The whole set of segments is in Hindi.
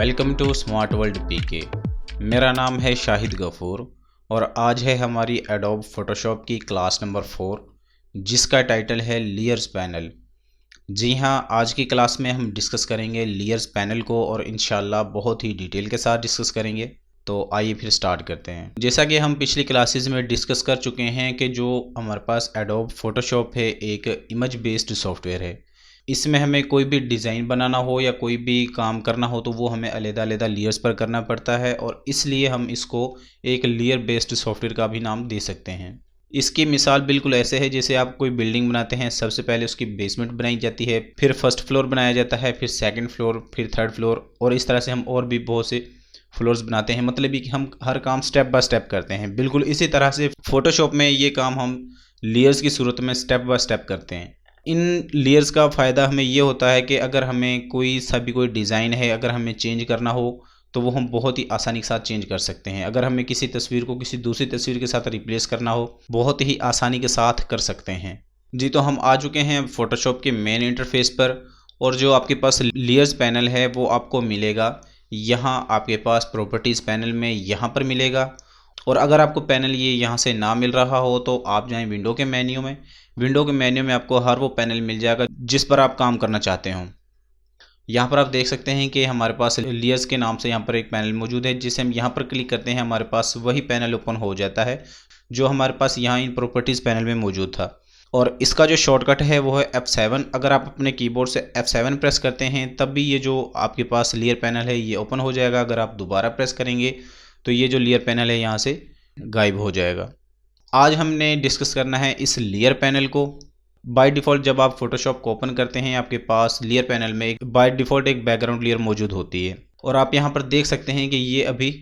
वेलकम टू स्मार्ट वर्ल्ड पीके। मेरा नाम है शाहिद गफूर और आज है हमारी एडोब फोटोशॉप की क्लास नंबर 4 जिसका टाइटल है लेयर्स पैनल। जी हाँ, आज की क्लास में हम डिस्कस करेंगे लेयर्स पैनल को और इंशाल्लाह बहुत ही डिटेल के साथ डिस्कस करेंगे। तो आइए फिर स्टार्ट करते हैं। जैसा कि हम पिछली क्लासेस में डिस्कस कर चुके हैं कि जो हमारे पास एडोब फोटोशॉप है एक इमेज बेस्ड सॉफ्टवेयर है। इसमें हमें कोई भी डिज़ाइन बनाना हो या कोई भी काम करना हो तो वो हमें अलग-अलग लेयर्स पर करना पड़ता है और इसलिए हम इसको एक लेयर बेस्ड सॉफ्टवेयर का भी नाम दे सकते हैं। इसकी मिसाल बिल्कुल ऐसे है जैसे आप कोई बिल्डिंग बनाते हैं, सबसे पहले उसकी बेसमेंट बनाई जाती है, फिर फर्स्ट फ्लोर बनाया जाता है, फिर सेकंड फ्लोर, फिर थर्ड फ्लोर और इस तरह से हम और भी बहुत से फ्लोर्स बनाते हैं। मतलब कि हम हर काम स्टेप बाय स्टेप करते हैं। बिल्कुल इसी तरह से फोटोशॉप में ये काम हम लेयर्स की सूरत में स्टेप बाय स्टेप करते हैं। इन लेयर्स का फ़ायदा हमें ये होता है कि अगर हमें कोई डिज़ाइन है, अगर हमें चेंज करना हो तो वो हम बहुत ही आसानी के साथ चेंज कर सकते हैं। अगर हमें किसी तस्वीर को किसी दूसरी तस्वीर के साथ रिप्लेस करना हो बहुत ही आसानी के साथ कर सकते हैं। जी, तो हम आ चुके हैं फ़ोटोशॉप के मेन इंटरफेस पर और जो आपके पास लेयर्स पैनल है वो आपको मिलेगा यहाँ आपके पास प्रॉपर्टीज़ पैनल में यहाँ पर मिलेगा। और अगर आपको पैनल ये यहाँ से ना मिल रहा हो तो आप जाएं विंडो के मेन्यू में। विंडो के मेन्यू में आपको हर वो पैनल मिल जाएगा जिस पर आप काम करना चाहते हो। यहाँ पर आप देख सकते हैं कि हमारे पास लेयर्स के नाम से यहाँ पर एक पैनल मौजूद है। जिसे हम यहाँ पर क्लिक करते हैं हमारे पास वही पैनल ओपन हो जाता है जो हमारे पास यहाँ इन प्रॉपर्टीज़ पैनल में मौजूद था। और इसका जो शॉर्टकट है वो है F7। अगर आप अपने कीबोर्ड से F7 प्रेस करते हैं तब भी ये जो आपके पास लेयर पैनल है ये ओपन हो जाएगा। अगर आप दोबारा प्रेस करेंगे तो ये जो लेयर पैनल है यहाँ से गायब हो जाएगा। आज हमने डिस्कस करना है इस लेयर पैनल को। बाय डिफ़ॉल्ट जब आप फोटोशॉप को ओपन करते हैं आपके पास लेयर पैनल में बाय डिफ़ॉल्ट एक बैकग्राउंड लेयर मौजूद होती है और आप यहाँ पर देख सकते हैं कि ये अभी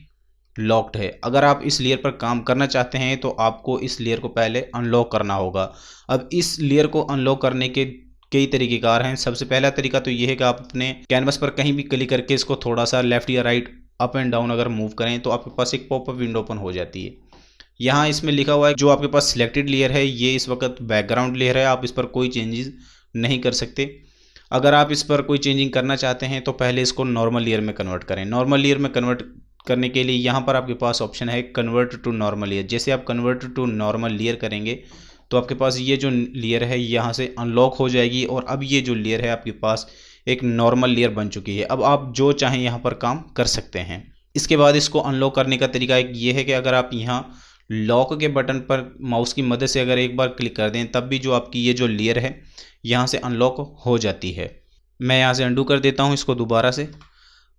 लॉक्ड है। अगर आप इस लेयर पर काम करना चाहते हैं तो आपको इस लेयर को पहले अनलॉक करना होगा। अब इस लेयर को अनलॉक करने के कई तरीक़ेकार हैं। सबसे पहला तरीका तो ये है कि आप अपने कैनवस पर कहीं भी क्लिक करके इसको थोड़ा सा लेफ़्ट या राइट अप एंड डाउन अगर मूव करें तो आपके पास एक पॉपअप विंडो ओपन हो जाती है। यहाँ इसमें लिखा हुआ है जो आपके पास सिलेक्टेड लेयर है ये इस वक्त बैकग्राउंड लेयर है, आप इस पर कोई चेंजेस नहीं कर सकते। अगर आप इस पर कोई चेंजिंग करना चाहते हैं तो पहले इसको नॉर्मल लेयर में कन्वर्ट करें। नॉर्मल लेयर में कन्वर्ट करने के लिए यहाँ पर आपके पास ऑप्शन है कन्वर्ट टू नॉर्मल लेयर। जैसे आप कन्वर्ट टू नॉर्मल लेयर करेंगे तो आपके पास ये जो लेयर है यहाँ से अनलॉक हो जाएगी और अब ये जो लेयर है आपके पास एक नॉर्मल लेयर बन चुकी है। अब आप जो चाहें यहाँ पर काम कर सकते हैं। इसके बाद इसको अनलॉक करने का तरीका एक ये है कि अगर आप यहाँ लॉक के बटन पर माउस की मदद से अगर एक बार क्लिक कर दें तब भी जो आपकी ये जो लेयर है यहाँ से अनलॉक हो जाती है। मैं यहाँ से अंडू कर देता हूँ इसको दोबारा से।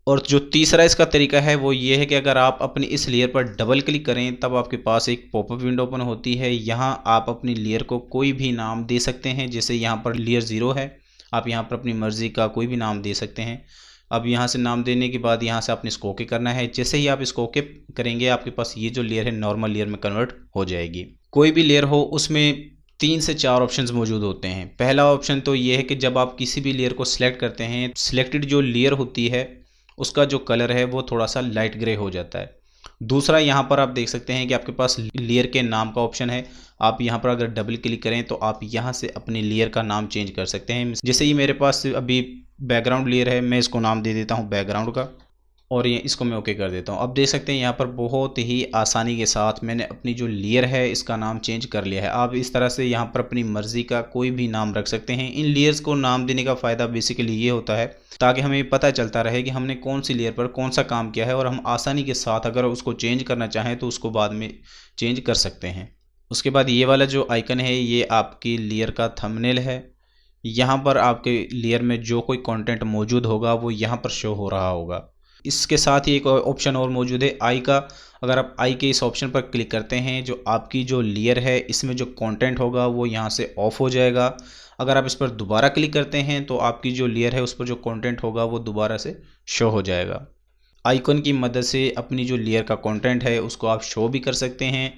और जो तीसरा इसका तरीका है वो ये है कि अगर आप अपनी इस लेयर पर डबल क्लिक करें तब आपके पास एक पॉपअप विंडो ओपन होती है। यहाँ आप अपनी लेयर को कोई भी नाम दे सकते हैं। जैसे यहाँ पर लेयर 0 है, आप यहाँ पर अपनी मर्ज़ी का कोई भी नाम दे सकते हैं। अब यहाँ से नाम देने के बाद यहाँ से आपने इसको ओके करना है। जैसे ही आप इसको ओके करेंगे आपके पास ये जो लेयर है नॉर्मल लेयर में कन्वर्ट हो जाएगी। कोई भी लेयर हो उसमें 3 से 4 ऑप्शंस मौजूद होते हैं। पहला ऑप्शन तो ये है कि जब आप किसी भी लेयर को सिलेक्ट करते हैं सिलेक्टेड जो लेयर होती है उसका जो कलर है वो थोड़ा सा लाइट ग्रे हो जाता है। दूसरा यहाँ पर आप देख सकते हैं कि आपके पास लेयर के नाम का ऑप्शन है। आप यहाँ पर अगर डबल क्लिक करें तो आप यहाँ से अपनी लेयर का नाम चेंज कर सकते हैं। जैसे ही मेरे पास अभी बैकग्राउंड लेयर है मैं इसको नाम दे देता हूँ बैकग्राउंड का और ये इसको मैं ओके कर देता हूँ। अब देख सकते हैं यहाँ पर बहुत ही आसानी के साथ मैंने अपनी जो लेयर है इसका नाम चेंज कर लिया है। आप इस तरह से यहाँ पर अपनी मर्ज़ी का कोई भी नाम रख सकते हैं। इन लेयर्स को नाम देने का फ़ायदा बेसिकली ये होता है ताकि हमें पता चलता रहे कि हमने कौन सी लेयर पर कौन सा काम किया है और हम आसानी के साथ अगर उसको चेंज करना चाहें तो उसको बाद में चेंज कर सकते हैं। उसके बाद ये वाला जो आइकन है ये आपकी लेयर का थंबनेल है। यहाँ पर आपके लेयर में जो कोई कंटेंट मौजूद होगा वो यहाँ पर शो हो रहा होगा। इसके साथ ही एक ऑप्शन और मौजूद है आई का। अगर आप आई के इस ऑप्शन पर क्लिक करते हैं जो आपकी जो लेयर है इसमें जो कंटेंट होगा वो यहाँ से ऑफ हो जाएगा। अगर आप इस पर दोबारा क्लिक करते हैं तो आपकी जो लेयर है उस पर जो कंटेंट होगा वो दोबारा से शो हो जाएगा। आइकन की मदद से अपनी जो लेयर का कंटेंट है उसको आप शो भी कर सकते हैं।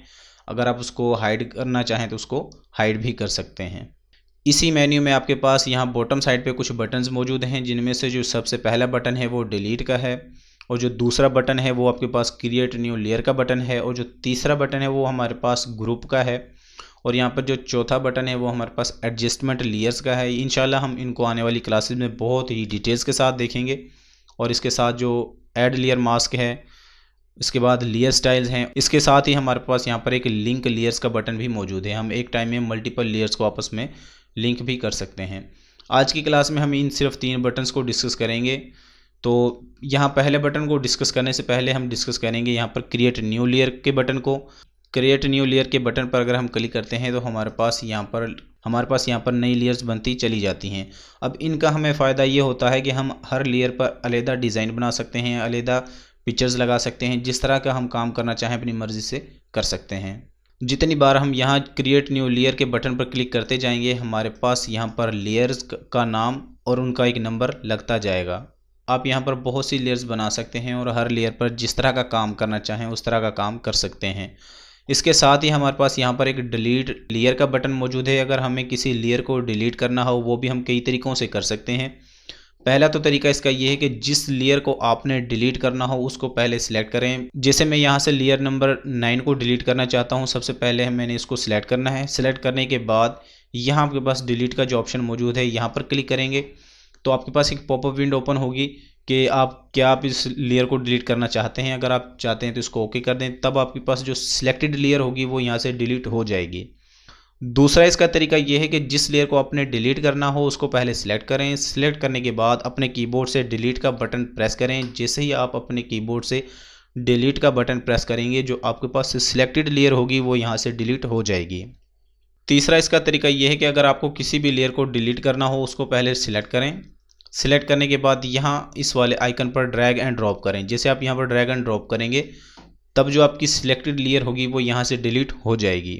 अगर आप उसको हाइड करना चाहें तो उसको हाइड भी कर सकते हैं। इसी मेन्यू में आपके पास यहाँ बॉटम साइड पे कुछ बटन्स मौजूद हैं जिनमें से जो सबसे पहला बटन है वो डिलीट का है और जो दूसरा बटन है वो आपके पास क्रिएट न्यू लेयर का बटन है और जो तीसरा बटन है वो हमारे पास ग्रुप का है और यहाँ पर जो चौथा बटन है वो हमारे पास एडजस्टमेंट लेयर्स का है। इंशाल्लाह हम इनको आने वाली क्लासेस में बहुत ही डिटेल्स के साथ देखेंगे और इसके साथ जो ऐड लेयर मास्क है, इसके बाद लेयर स्टाइल्स हैं। इसके साथ ही हमारे पास यहाँ पर एक लिंक लेयर्स का बटन भी मौजूद है। हम एक टाइम में मल्टीपल लेयर्स को आपस में लिंक भी कर सकते हैं। आज की क्लास में हम इन सिर्फ 3 बटन्स को डिस्कस करेंगे। तो यहाँ पहले बटन को डिस्कस करने से पहले हम डिस्कस करेंगे यहाँ पर क्रिएट न्यू लेयर के बटन को। क्रिएट न्यू लेयर के बटन पर अगर हम क्लिक करते हैं तो हमारे पास यहाँ पर नई लेयर्स बनती चली जाती हैं। अब इनका हमें फ़ायदा ये होता है कि हम हर लेयर पर अलग डिज़ाइन बना सकते हैं, अलग पिक्चर्स लगा सकते हैं। जिस तरह का हम काम करना चाहें अपनी मर्ज़ी से कर सकते हैं। जितनी बार हम यहाँ क्रिएट न्यू लेयर के बटन पर क्लिक करते जाएंगे हमारे पास यहाँ पर लेयर्स का नाम और उनका एक नंबर लगता जाएगा। आप यहाँ पर बहुत सी लेयर्स बना सकते हैं और हर लेयर पर जिस तरह का काम करना चाहें उस तरह का काम कर सकते हैं। इसके साथ ही हमारे पास यहाँ पर एक डिलीट लेयर का बटन मौजूद है। अगर हमें किसी लेयर को डिलीट करना हो वो भी हम कई तरीक़ों से कर सकते हैं। पहला तो तरीका इसका ये है कि जिस लेयर को आपने डिलीट करना हो उसको पहले सिलेक्ट करें। जैसे मैं यहाँ से लेयर नंबर 9 को डिलीट करना चाहता हूँ, सबसे पहले मैंने इसको सिलेक्ट करना है। सिलेक्ट करने के बाद यहाँ आपके पास डिलीट का जो ऑप्शन मौजूद है यहाँ पर क्लिक करेंगे तो आपके पास एक पॉपअप विंडो ओपन होगी कि आप इस लेयर को डिलीट करना चाहते हैं। अगर आप चाहते हैं तो इसको ओके कर दें, तब आपके पास जो सिलेक्टेड लेयर होगी वो यहाँ से डिलीट हो जाएगी। दूसरा इसका तरीका यह है कि जिस लेयर को आपने डिलीट करना हो उसको पहले सिलेक्ट करें। सिलेक्ट करने के बाद अपने कीबोर्ड से डिलीट का बटन प्रेस करें। जैसे ही आप अपने कीबोर्ड से डिलीट का बटन प्रेस करेंगे जो आपके पास सिलेक्टेड लेयर होगी वो यहाँ से डिलीट हो जाएगी। तीसरा इसका तरीका यह है कि अगर आपको किसी भी लेयर को डिलीट करना हो उसको पहले सिलेक्ट करें। सिलेक्ट करने के बाद यहाँ इस वाले आइकन पर ड्रैग एंड ड्रॉप करें। जैसे आप यहाँ पर ड्रैग एंड ड्रॉप करेंगे तब जो आपकी सिलेक्टेड लेयर होगी वो यहाँ से डिलीट हो जाएगी।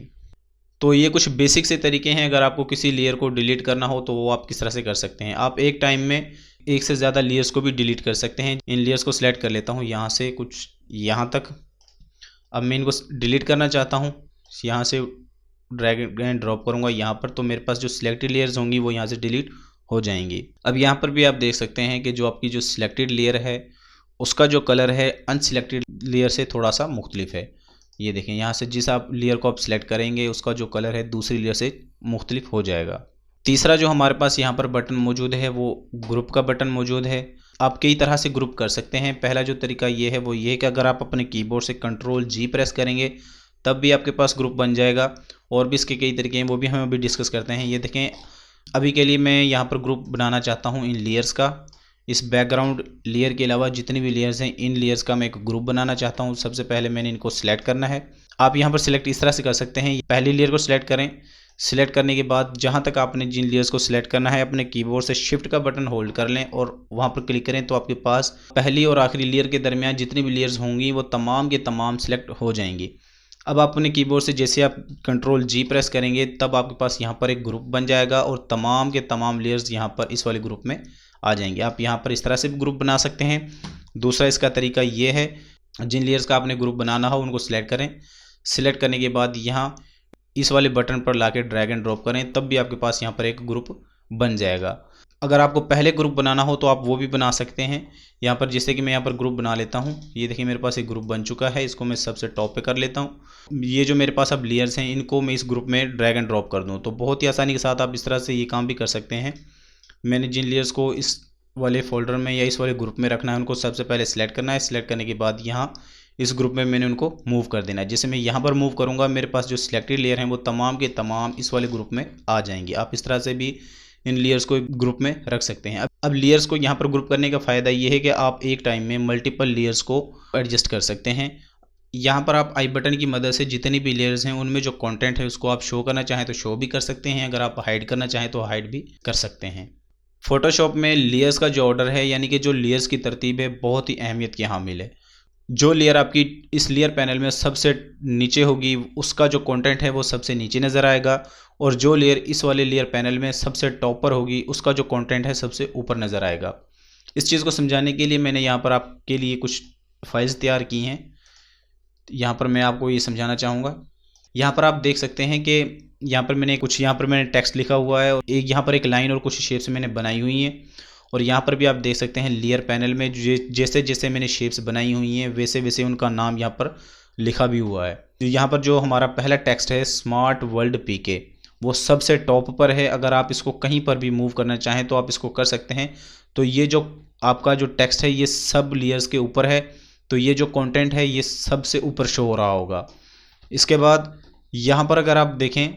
तो ये कुछ बेसिक से तरीके हैं। अगर आपको किसी लेयर को डिलीट करना हो तो वो आप किस तरह से कर सकते हैं। आप एक टाइम में एक से ज़्यादा लेयर्स को भी डिलीट कर सकते हैं। इन लेयर्स को सिलेक्ट कर लेता हूँ यहाँ से कुछ यहाँ तक। अब मैं इनको डिलीट करना चाहता हूँ, यहाँ से ड्रैग एंड ड्रॉप करूँगा यहाँ पर, तो मेरे पास जो सिलेक्टेड लेयर्स होंगी वो यहाँ से डिलीट हो जाएंगी। अब यहाँ पर भी आप देख सकते हैं कि जो आपकी जो सिलेक्टेड लेयर है उसका जो कलर है अनसिलेक्टेड लेयर से थोड़ा सा मुख्तलिफ है। ये देखें, यहाँ से जिस आप लेयर को आप सिलेक्ट करेंगे उसका जो कलर है दूसरी लेयर से मुख्तलिफ हो जाएगा। तीसरा जो हमारे पास यहाँ पर बटन मौजूद है वो ग्रुप का बटन मौजूद है। आप कई तरह से ग्रुप कर सकते हैं। पहला जो तरीका ये है वो ये है कि अगर आप अपने कीबोर्ड से Ctrl+G प्रेस करेंगे तब भी आपके पास ग्रुप बन जाएगा। और भी इसके कई तरीके हैं, वो भी हम अभी डिस्कस करते हैं। ये देखें, अभी के लिए मैं यहाँ पर ग्रुप बनाना चाहता हूँ इन लेयर्स का। इस बैकग्राउंड लेयर के अलावा जितनी भी लेयर्स हैं इन लेयर्स का मैं एक ग्रुप बनाना चाहता हूँ। सबसे पहले मैंने इनको सिलेक्ट करना है। आप यहाँ पर सिलेक्ट इस तरह से कर सकते हैं। पहली लेयर को सिलेक्ट करें। सिलेक्ट करने के बाद जहाँ तक आपने जिन लेयर्स को सिलेक्ट करना है अपने कीबोर्ड से शिफ्ट का बटन होल्ड कर लें और वहाँ पर क्लिक करें तो आपके पास पहली और आखिरी लेयर के दरमियान जितनी भी लेयर्स होंगी वो तमाम के तमाम सिलेक्ट हो जाएंगी। अब आप अपने कीबोर्ड से जैसे आप Ctrl+G प्रेस करेंगे तब आपके पास यहाँ पर एक ग्रुप बन जाएगा और तमाम के तमाम लेयर्स यहाँ पर इस वाले ग्रुप में आ जाएंगे। आप यहाँ पर इस तरह से ग्रुप बना सकते हैं। दूसरा इसका तरीका ये है, जिन लेयर्स का आपने ग्रुप बनाना हो उनको सिलेक्ट करें। सिलेक्ट करने के बाद यहाँ इस वाले बटन पर लाके ड्रैग एंड ड्रॉप करें, तब भी आपके पास यहाँ पर एक ग्रुप बन जाएगा। अगर आपको पहले ग्रुप बनाना हो तो आप वो भी बना सकते हैं। यहाँ पर जैसे कि मैं यहाँ पर ग्रुप बना लेता हूँ। ये देखिए मेरे पास एक ग्रुप बन चुका है। इसको मैं सबसे टॉप पे कर लेता हूँ। ये जो मेरे पास अब लेयर्स हैं इनको मैं इस ग्रुप में ड्रैग एंड ड्रॉप कर दूँ तो बहुत ही आसानी के साथ आप इस तरह से ये काम भी कर सकते हैं। मैंने जिन लेयर्स को इस वाले फोल्डर में या इस वाले ग्रुप में रखना है उनको सबसे पहले सिलेक्ट करना है। सिलेक्ट करने के बाद यहाँ इस ग्रुप में मैंने उनको मूव कर देना है। जैसे मैं यहाँ पर मूव करूँगा मेरे पास जो सिलेक्टेड लेयर हैं वो तमाम के तमाम इस वाले ग्रुप में आ जाएंगे। आप इस तरह से भी इन लेयर्स को ग्रुप में रख सकते हैं। अब लेयर्स को यहाँ पर ग्रुप करने का फ़ायदा ये है कि आप एक टाइम में मल्टीपल लेयर्स को एडजस्ट कर सकते हैं। यहाँ पर आप आई बटन की मदद से जितनी भी लेयर्स हैं उनमें जो कंटेंट है उसको आप शो करना चाहें तो शो भी कर सकते हैं। अगर आप हाइड करना चाहें तो हाइड भी कर सकते हैं। फोटोशॉप में लेयर्स का जो ऑर्डर है यानी कि जो लेयर्स की तरतीब है बहुत ही अहमियत की हामिल है। जो लेयर आपकी इस लेयर पैनल में सबसे नीचे होगी उसका जो कंटेंट है वो सबसे नीचे नज़र आएगा और जो लेयर इस वाले लेयर पैनल में सबसे टॉप पर होगी उसका जो कंटेंट है सबसे ऊपर नज़र आएगा। इस चीज़ को समझाने के लिए मैंने यहाँ पर आपके लिए कुछ फाइल्स तैयार की हैं। यहाँ पर मैं आपको ये समझाना चाहूँगा। यहाँ पर आप देख सकते हैं कि यहाँ पर मैंने टेक्स्ट लिखा हुआ है और यहाँ पर एक लाइन और कुछ शेप्स मैंने बनाई हुई हैं। और यहाँ पर भी आप देख सकते हैं लेयर पैनल में जैसे जैसे मैंने शेप्स बनाई हुई हैं वैसे वैसे उनका नाम यहाँ पर लिखा भी हुआ है। तो यहाँ पर जो हमारा पहला टेक्स्ट है स्मार्ट वर्ल्ड पीके वो सबसे टॉप पर है। अगर आप इसको कहीं पर भी मूव करना चाहें तो आप इसको कर सकते हैं। तो ये जो आपका जो टेक्स्ट है ये सब लेयर्स के ऊपर है, तो ये जो कंटेंट है ये सबसे ऊपर शो हो रहा होगा। इसके बाद यहाँ पर अगर आप देखें,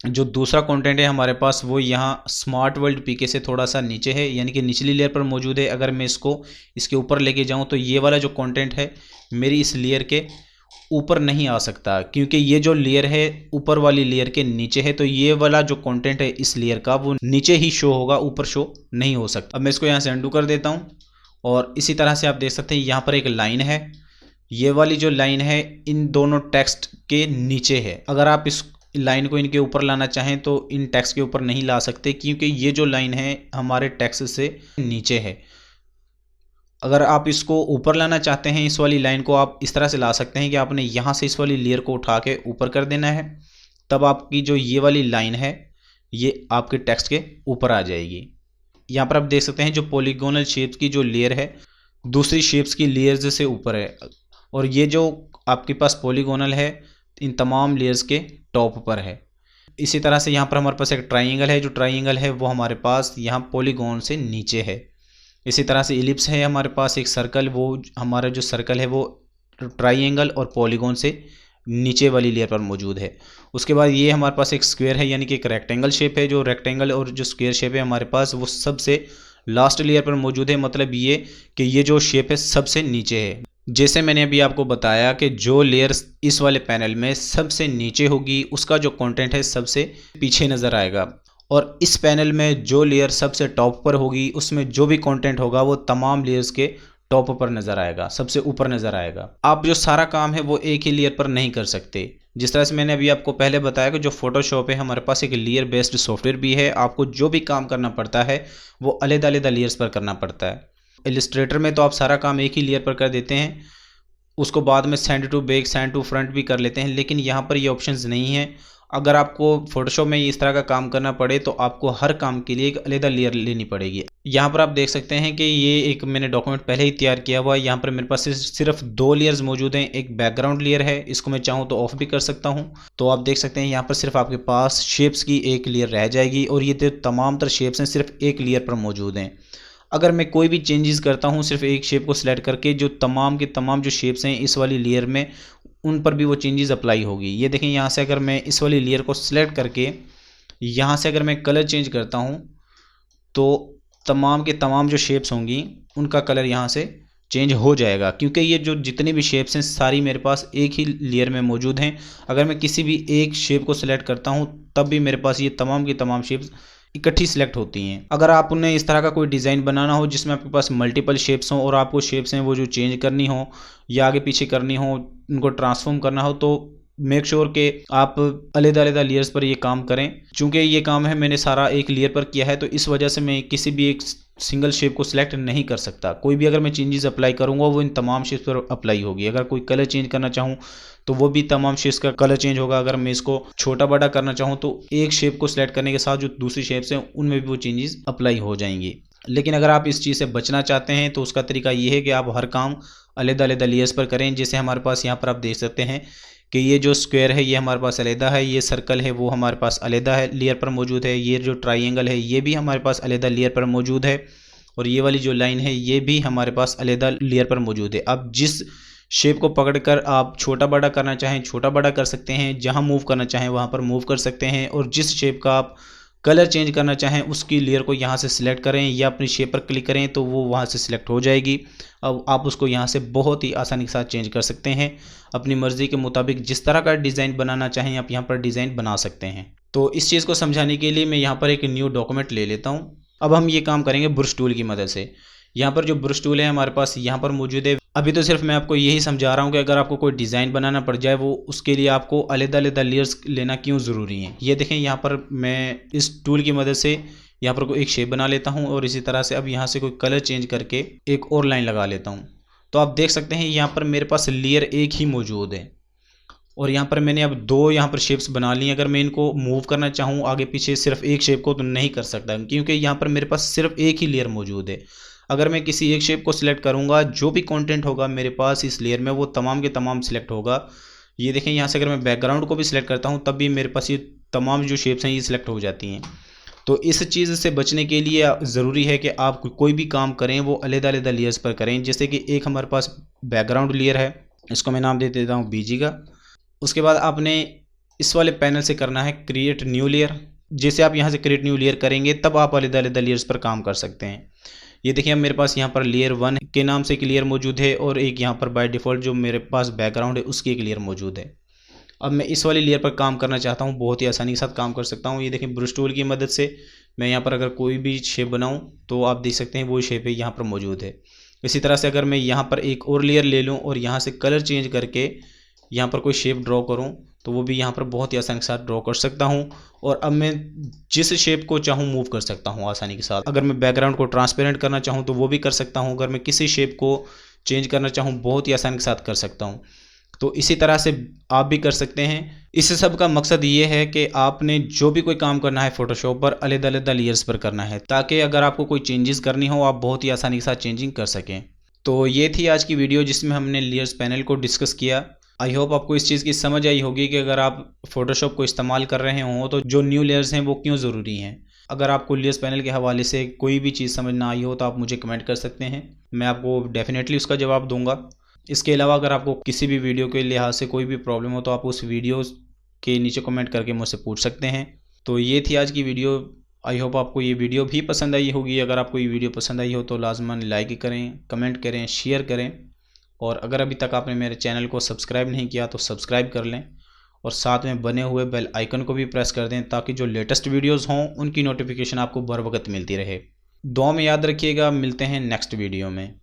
जो दूसरा कंटेंट है हमारे पास वो यहाँ स्मार्ट वर्ल्ड पीके से थोड़ा सा नीचे है, यानी कि निचली लेयर पर मौजूद है। अगर मैं इसको इसके ऊपर लेके जाऊँ तो ये वाला जो कंटेंट है मेरी इस लेयर के ऊपर नहीं आ सकता, क्योंकि ये जो लेयर है ऊपर वाली लेयर के नीचे है, तो ये वाला जो कंटेंट है इस लेयर का वो नीचे ही शो होगा, ऊपर शो नहीं हो सकता। अब मैं इसको यहाँ से अंडू कर देता हूँ और इसी तरह से आप देख सकते हैं यहाँ पर एक लाइन है, ये वाली जो लाइन है इन दोनों टेक्स्ट के नीचे है। अगर आप इस लाइन को इनके ऊपर लाना चाहें तो इन टेक्स्ट के ऊपर नहीं ला सकते, क्योंकि ये जो लाइन है हमारे टेक्स्ट से नीचे है। अगर आप इसको ऊपर लाना चाहते हैं, इस वाली लाइन को आप इस तरह से ला सकते हैं कि आपने यहाँ से इस वाली लेयर को उठा के ऊपर कर देना है, तब आपकी जो ये वाली लाइन है ये आपके टेक्स्ट के ऊपर आ जाएगी। यहाँ पर आप देख सकते हैं जो पॉलीगोनल शेप्स की जो लेयर है दूसरी शेप्स की लेयर्स से ऊपर है, और ये जो आपके पास पॉलीगोनल है इन तमाम लेयर्स के टॉप पर है। इसी तरह से यहाँ पर हमारे पास एक ट्राइंगल है, जो ट्राइंगल है वो हमारे पास यहाँ पॉलीगोन से नीचे है। इसी तरह से इलिप्स है हमारे पास एक सर्कल, वो हमारा जो सर्कल है वो ट्राइंगल और पॉलीगोन से नीचे वाली लेयर पर मौजूद है। उसके बाद ये हमारे पास एक स्क्वायर है, यानी कि एक रेक्टेंगल शेप है। जो रेक्टेंगल और जो स्क्वायर शेप है हमारे पास वो सबसे लास्ट लेयर पर मौजूद है, मतलब ये कि ये जो शेप है सबसे नीचे है। जैसे मैंने अभी आपको बताया कि जो लेयर इस वाले पैनल में सबसे नीचे होगी उसका जो कंटेंट है सबसे पीछे नज़र आएगा, और इस पैनल में जो लेयर सबसे टॉप पर होगी उसमें जो भी कंटेंट होगा वो तमाम लेयर्स के टॉप पर नज़र आएगा, सबसे ऊपर नज़र आएगा। आप जो सारा काम है वो एक ही लेयर पर नहीं कर सकते। जिस तरह से मैंने अभी आपको पहले बताया कि जो फोटोशॉप है हमारे पास एक लेयर बेस्ड सॉफ्टवेयर भी है, आपको जो भी काम करना पड़ता है वो अलग-अलग लेयर्स पर करना पड़ता है। इलस्ट्रेटर में तो आप सारा काम एक ही लेयर पर कर देते हैं, उसको बाद में send to back send to front भी कर लेते हैं, लेकिन यहाँ पर ये ऑप्शंस नहीं है। अगर आपको फोटोशॉप में इस तरह का काम करना पड़े तो आपको हर काम के लिए एक अलग लेयर लेनी पड़ेगी। यहाँ पर आप देख सकते हैं कि ये एक मैंने डॉक्यूमेंट पहले ही तैयार किया हुआ है। यहाँ पर मेरे पास सिर्फ 2 लेयर्स मौजूद हैं। एक बैकग्राउंड लेयर है, इसको मैं चाहूँ तो ऑफ भी कर सकता हूँ। तो आप देख सकते हैं यहाँ पर सिर्फ आपके पास शेप्स की एक लेयर रह जाएगी, और ये तमाम तर शेप्स हैं सिर्फ एक लेयर पर मौजूद हैं। अगर मैं कोई भी चेंजेस करता हूँ सिर्फ एक शेप को सिलेक्ट करके, जो तमाम के तमाम जो शेप्स हैं इस वाली लेयर में उन पर भी वो चेंजेस अप्लाई होगी। ये देखें, यहाँ से अगर मैं इस वाली लेयर को सिलेक्ट करके यहाँ से अगर मैं कलर चेंज करता हूँ तो तमाम के तमाम जो शेप्स होंगी उनका कलर यहाँ से चेंज हो जाएगा, क्योंकि ये जो जितनी भी शेप्स हैं सारी मेरे पास एक ही लेयर में मौजूद हैं। अगर मैं किसी भी एक शेप को सिलेक्ट करता हूँ तब भी मेरे पास ये तमाम की तमाम शेप्स इकट्ठी सिलेक्ट होती हैं। अगर आप उन्हें इस तरह का कोई डिज़ाइन बनाना हो जिसमें आपके पास मल्टीपल शेप्स हों और आपको शेप्स हैं वो जो चेंज करनी हो या आगे पीछे करनी हो, उनको ट्रांसफॉर्म करना हो, तो मेक श्योर कि आप अलग-अलग लेयर्स पर ये काम करें। चूँकि ये काम है मैंने सारा एक लेयर पर किया है, तो इस वजह से मैं किसी भी एक सिंगल शेप को सिलेक्ट नहीं कर सकता। कोई भी अगर मैं चेंजेस अप्लाई करूँगा वो इन तमाम शेप्स पर अप्लाई होगी। अगर कोई कलर चेंज करना चाहूँ तो वो भी तमाम शेप्स का कलर चेंज होगा। अगर मैं इसको छोटा बड़ा करना चाहूँ तो एक शेप को सिलेक्ट करने के साथ जो दूसरी शेप्स हैं उनमें भी वो चेंजेस अप्लाई हो जाएंगी। लेकिन अगर आप इस चीज़ से बचना चाहते हैं तो उसका तरीका ये है कि आप हर काम अलग-अलग लेयर्स पर करें। जैसे हमारे पास यहाँ पर आप देख सकते हैं कि ये जो स्क्वायर है ये हमारे पास अलग है, ये सर्कल है वो हमारे पास अलग है लेयर पर मौजूद है, ये जो ट्राइंगल है ये भी हमारे पास अलग लेयर पर मौजूद है, और ये वाली जो लाइन है ये भी हमारे पास अलग लेयर पर मौजूद है। अब जिस शेप को पकड़कर आप छोटा बड़ा करना चाहें छोटा बड़ा कर सकते हैं, जहां मूव करना चाहें वहां पर मूव कर सकते हैं, और जिस शेप का आप कलर चेंज करना चाहें उसकी लेयर को यहां से सिलेक्ट करें या अपनी शेप पर क्लिक करें तो वो वहां से सिलेक्ट हो जाएगी। अब आप उसको यहां से बहुत ही आसानी के साथ चेंज कर सकते हैं। अपनी मर्ज़ी के मुताबिक जिस तरह का डिज़ाइन बनाना चाहें आप यहाँ पर डिज़ाइन बना सकते हैं। तो इस चीज़ को समझाने के लिए मैं यहाँ पर एक न्यू डॉक्यूमेंट ले लेता हूँ। अब हम ये काम करेंगे ब्रश टूल की मदद से। यहाँ पर जो ब्रश टूल है हमारे पास यहाँ पर मौजूद है। अभी तो सिर्फ मैं आपको यही समझा रहा हूँ कि अगर आपको कोई डिज़ाइन बनाना पड़ जाए वो उसके लिए आपको अलग-अलग लेयर्स लेना क्यों ज़रूरी है। ये देखें, यहाँ पर मैं इस टूल की मदद से यहाँ पर कोई एक शेप बना लेता हूँ, और इसी तरह से अब यहाँ से कोई कलर चेंज करके एक और लाइन लगा लेता हूँ। तो आप देख सकते हैं यहाँ पर मेरे पास लेयर एक ही मौजूद है, और यहाँ पर मैंने अब 2 यहाँ पर शेप्स बना ली। अगर मैं इनको मूव करना चाहूँ आगे पीछे सिर्फ एक शेप को तो नहीं कर सकता, क्योंकि यहाँ पर मेरे पास सिर्फ एक ही लेयर मौजूद है। अगर मैं किसी एक शेप को सिलेक्ट करूँगा जो भी कंटेंट होगा मेरे पास इस लेयर में वो तमाम के तमाम सिलेक्ट होगा। ये देखें, यहाँ से अगर मैं बैकग्राउंड को भी सिलेक्ट करता हूँ तब भी मेरे पास ये तमाम जो शेप्स हैं ये सिलेक्ट हो जाती हैं। तो इस चीज़ से बचने के लिए ज़रूरी है कि आप कोई भी काम करें वो अलग-अलग लेयर्स पर करें। जैसे कि एक हमारे पास बैकग्राउंड लेयर है, इसको मैं नाम दे देता हूँ बीजी का। उसके बाद आपने इस वाले पैनल से करना है क्रिएट न्यू लेयर। जैसे आप यहाँ से क्रिएट न्यू लेयर करेंगे तब आप अलग-अलग लेयर्स पर काम कर सकते हैं। ये देखिए, अब मेरे पास यहाँ पर लेयर 1 के नाम से एक लेयर मौजूद है और एक यहाँ पर बाय डिफ़ॉल्ट जो मेरे पास बैकग्राउंड है उसकी एक लेयर मौजूद है। अब मैं इस वाली लेयर पर काम करना चाहता हूँ, बहुत ही आसानी के साथ काम कर सकता हूँ। ये देखें, ब्रश टूल की मदद से मैं यहाँ पर अगर कोई भी शेप बनाऊँ तो आप देख सकते हैं वो शेप है यहाँ पर मौजूद है। इसी तरह से अगर मैं यहाँ पर एक और लेयर ले लूँ और यहाँ से कलर चेंज करके यहाँ पर कोई शेप ड्रॉ करूँ तो वो भी यहाँ पर बहुत ही आसानी के साथ ड्रॉ कर सकता हूँ। और अब मैं जिस शेप को चाहूँ मूव कर सकता हूँ आसानी के साथ। अगर मैं बैकग्राउंड को ट्रांसपेरेंट करना चाहूँ तो वो भी कर सकता हूँ। अगर मैं किसी शेप को चेंज करना चाहूँ बहुत ही आसानी के साथ कर सकता हूँ। तो इसी तरह से आप भी कर सकते हैं। इस सब का मकसद ये है कि आपने जो भी कोई काम करना है फोटोशॉप पर अलग-अलग लेयर्स पर करना है, ताकि अगर आपको कोई चेंजेस करनी हो आप बहुत ही आसानी के साथ चेंजिंग कर सकें। तो ये थी आज की वीडियो जिसमें हमने लेयर्स पैनल को डिस्कस किया। आई होप आपको इस चीज़ की समझ आई होगी कि अगर आप फोटोशॉप को इस्तेमाल कर रहे हों तो जो न्यू लेयर्स हैं वो क्यों ज़रूरी हैं। अगर आपको लेयर्स पैनल के हवाले से कोई भी चीज़ समझ ना आई हो तो आप मुझे कमेंट कर सकते हैं, मैं आपको डेफिनेटली उसका जवाब दूंगा। इसके अलावा अगर आपको किसी भी वीडियो के लिहाज से कोई भी प्रॉब्लम हो तो आप उस वीडियो के नीचे कमेंट करके मुझसे पूछ सकते हैं। तो ये थी आज की वीडियो। आई होप आपको ये वीडियो भी पसंद आई होगी। अगर आपको ये वीडियो पसंद आई हो तो लाजमन लाइक करें, कमेंट करें, शेयर करें। और अगर अभी तक आपने मेरे चैनल को सब्सक्राइब नहीं किया तो सब्सक्राइब कर लें और साथ में बने हुए बेल आइकन को भी प्रेस कर दें ताकि जो लेटेस्ट वीडियोस हों उनकी नोटिफिकेशन आपको बर वक्त मिलती रहे। दुआ में याद रखिएगा, मिलते हैं नेक्स्ट वीडियो में।